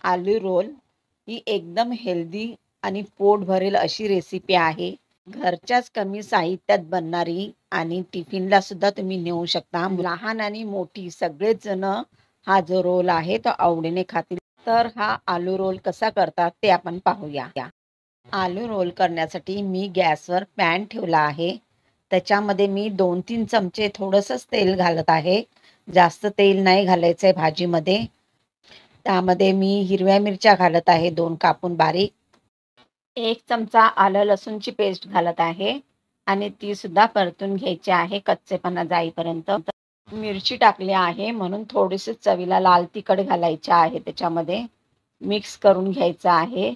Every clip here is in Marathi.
आलू रोल ही एकदम हेल्दी आणि पोट भरेल अशी रेसिपी आहे. घरच्याच कमी साहित्यात बनणारी आणि टिफिनला सुद्धा तुम्ही नेऊ शकता. लहान आणि मोठी सगळेच जण हा जो रोल आहे तो आवडीने खातील. तर हा आलू रोल कसा करतात ते आपण पाहूया. आलू रोल करण्यासाठी मी गॅसवर पॅन ठेवला आहे. त्याच्यामध्ये मी 2-3 चमचे थोडंसंच तेल घालत आहे. जास्त तेल नाही घालायचंय भाजीमध्ये. त्यामध्ये मी हिरव्या मिरच्या घालत आहे 2 कापून बारीक. 1 चमचा आलं लसूणची पेस्ट घालत आहे आणि ती सुद्धा परतून घ्यायची आहे कच्चेपणा जाईपर्यंत. मिरची टाकली आहे म्हणून थोडीशी चवीला लाल तिखट घालायचे आहे त्याच्यामध्ये. मिक्स करून घ्यायचं आहे.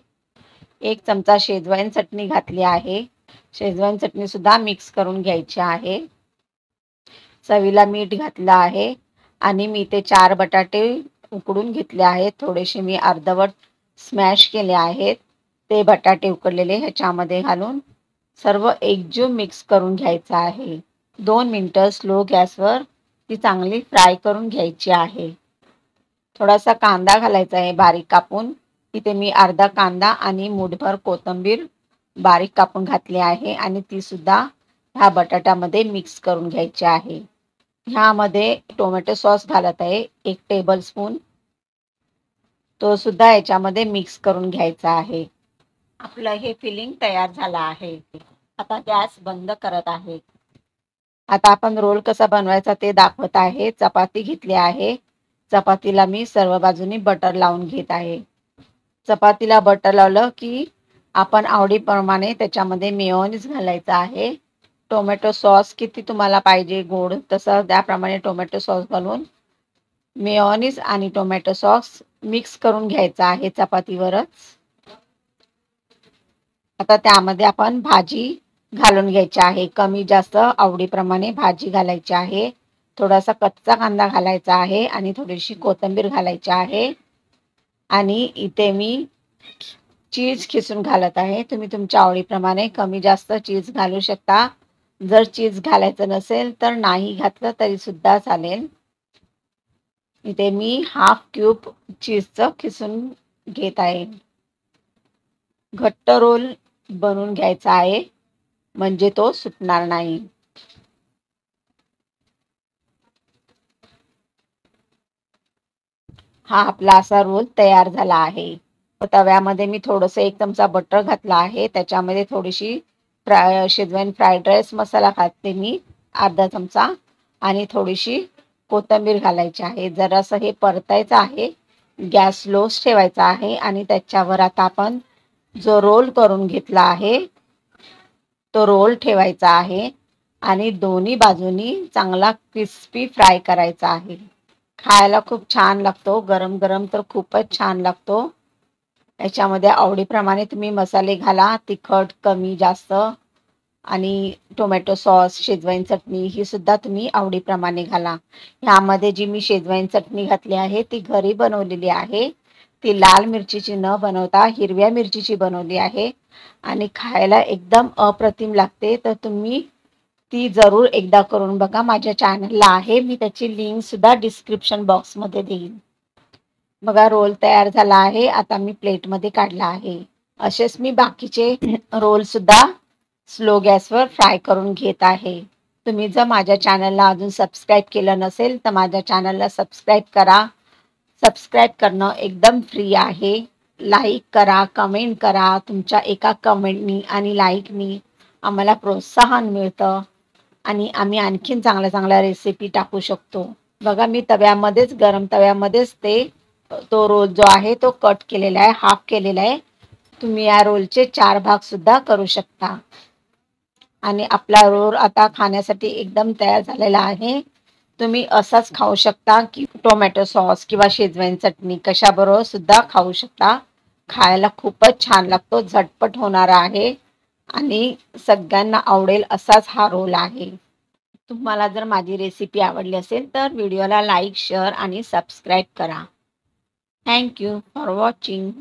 1 चमचा शेजवान चटणी घातली आहे. शेजवान चटणी सुद्धा मिक्स करून घ्यायची आहे. चवीला मीठ घातलं आहे आणि मी ते 4 बटाटे उकडून घेतले आहेत. थोडेसे मी अर्धवट स्मॅश केले आहेत. ते बटाटे उकडलेले ह्याच्यामध्ये घालून सर्व एकजीव मिक्स करून घ्यायचं आहे. 2 मिनिटं स्लो गॅसवर ती चांगली फ्राय करून घ्यायची आहे. थोडासा कांदा घालायचा आहे बारीक कापून. इथे मी अर्धा कांदा आणि मूठभर कोथिंबीर बारीक कापून घातली आहे आणि ती सुद्धा ह्या बटाट्यामध्ये मिक्स करून घ्यायची आहे. ह्यामध्ये टोमॅटो सॉस घालत आहे 1 टेबलस्पून. तो सुद्धा याच्यामध्ये मिक्स करून घ्यायचा आहे. आपलं हे फिलिंग तयार झालं आहे. आता गॅस बंद करत आहे. आता आपण रोल कसा बनवायचा ते दाखवत आहे. चपाती घेतली आहे. चपातीला मी सर्व बाजूनी बटर लावून घेत आहे. चपातीला बटर लावलं की आपण आवडीप्रमाणे त्याच्यामध्ये मेयोनीज घालायचं आहे. टोमॅटो सॉस किती तुम्हाला पाहिजे गोड तसं त्याप्रमाणे टोमॅटो सॉस घालून मेयोनीज आणि टोमॅटो सॉस मिक्स करून घ्यायचा आहे चपातीवरच. आता त्यामध्ये आपण भाजी घालून घ्यायची आहे. कमी जास्त आवडीप्रमाणे भाजी घालायची आहे. थोडासा कच्चा कांदा घालायचा आहे आणि थोडीशी कोथिंबीर घालायची आहे. आणि इथे मी चीज खिसून घालत आहे. तुम्ही तुमच्या आवडीप्रमाणे कमी जास्त चीज घालू शकता. जर चीज घालायचं नसेल तर नाही घातलं तरी सुद्धा चालेल. इथे मी हाफ क्यूब चीजचं खिसून घेत आहे. घट्ट रोल बनवून घ्यायचा आहे म्हणजे तो सुटणार नाही. हा आपला असा रोल तयार झाला आहे. तव्यामध्ये मी थोडंसं 1 चमचा बटर घातला आहे. त्याच्यामध्ये थोडीशी शेजवान फ्राईड राईस मसाला घातले मी अर्धा चमचा आणि थोडीशी कोथिंबीर घालायची आहे. जरासं हे परतायचं आहे. गॅस स्लोच ठेवायचा आहे आणि त्याच्यावर आता आपण जो रोल करून घेतला आहे तो रोल ठेवायचा आहे आणि दोन्ही बाजूनी चांगला क्रिस्पी फ्राय करायचा आहे. खायला खूप छान लागतो. गरम गरम तर खूपच छान लागतो. याच्यामध्ये आवडीप्रमाणे तुम्ही मसाले घाला. तिखट कमी जास्त आणि टोमॅटो सॉस शेजवान चटणी ही सुद्धा तुम्ही आवडीप्रमाणे घाला. ह्यामध्ये जी मी शेजवान चटणी घातली आहे ती घरी बनवलेली आहे. ती लाल मिरचीची न बनवता हिरव्या मिरचीची बनवली आहे आणि खायला एकदम अप्रतिम लागते. तर तुम्ही ती जरूर एकदा करून बघा. माझ्या चॅनलला आहे. मी त्याची लिंक सुद्धा डिस्क्रिप्शन बॉक्समध्ये देईन. बघा रोल तयार झाला आहे. आता मी प्लेटमध्ये काढला आहे. असेच मी बाकीचे रोल सुद्धा स्लो गॅसवर फ्राय करून घेत आहे. तुम्ही जर माझ्या चॅनलला अजून सबस्क्राईब केलं नसेल तर माझ्या चॅनलला सबस्क्राईब करा. सबस्क्राईब करणं एकदम फ्री आहे. लाईक करा, कमेंट करा. तुमच्या एका कमेंटनी आणि लाईकनी आम्हाला प्रोत्साहन मिळतं आणि आम्ही आणखीन चांगल्या चांगल्या रेसिपी टाकू शकतो. बघा मी तव्यामध्येच गरम तव्यामध्येच तो रोल जो आहे तो कट केलेला आहे, हाफ केलेला आहे. तुम्ही या रोलचे 4 भाग सुद्धा करू शकता. आणि आपला रोल आता खाण्यासाठी एकदम तयार झालेला आहे. तुम्ही असाच खाऊ शकता की टोमॅटो सॉस किंवा शेजवान चटणी कशाबरोबर सुद्धा खाऊ शकता. खायला खूपच छान लागतो. झटपट होणारा आहे आणि सगळ्यांना आवडेल असाच हा रोल आहे. तुम्हाला जर माझी रेसिपी आवडली असेल तर व्हिडिओला लाईक, शेअर आणि सबस्क्राईब करा. Thank you for watching.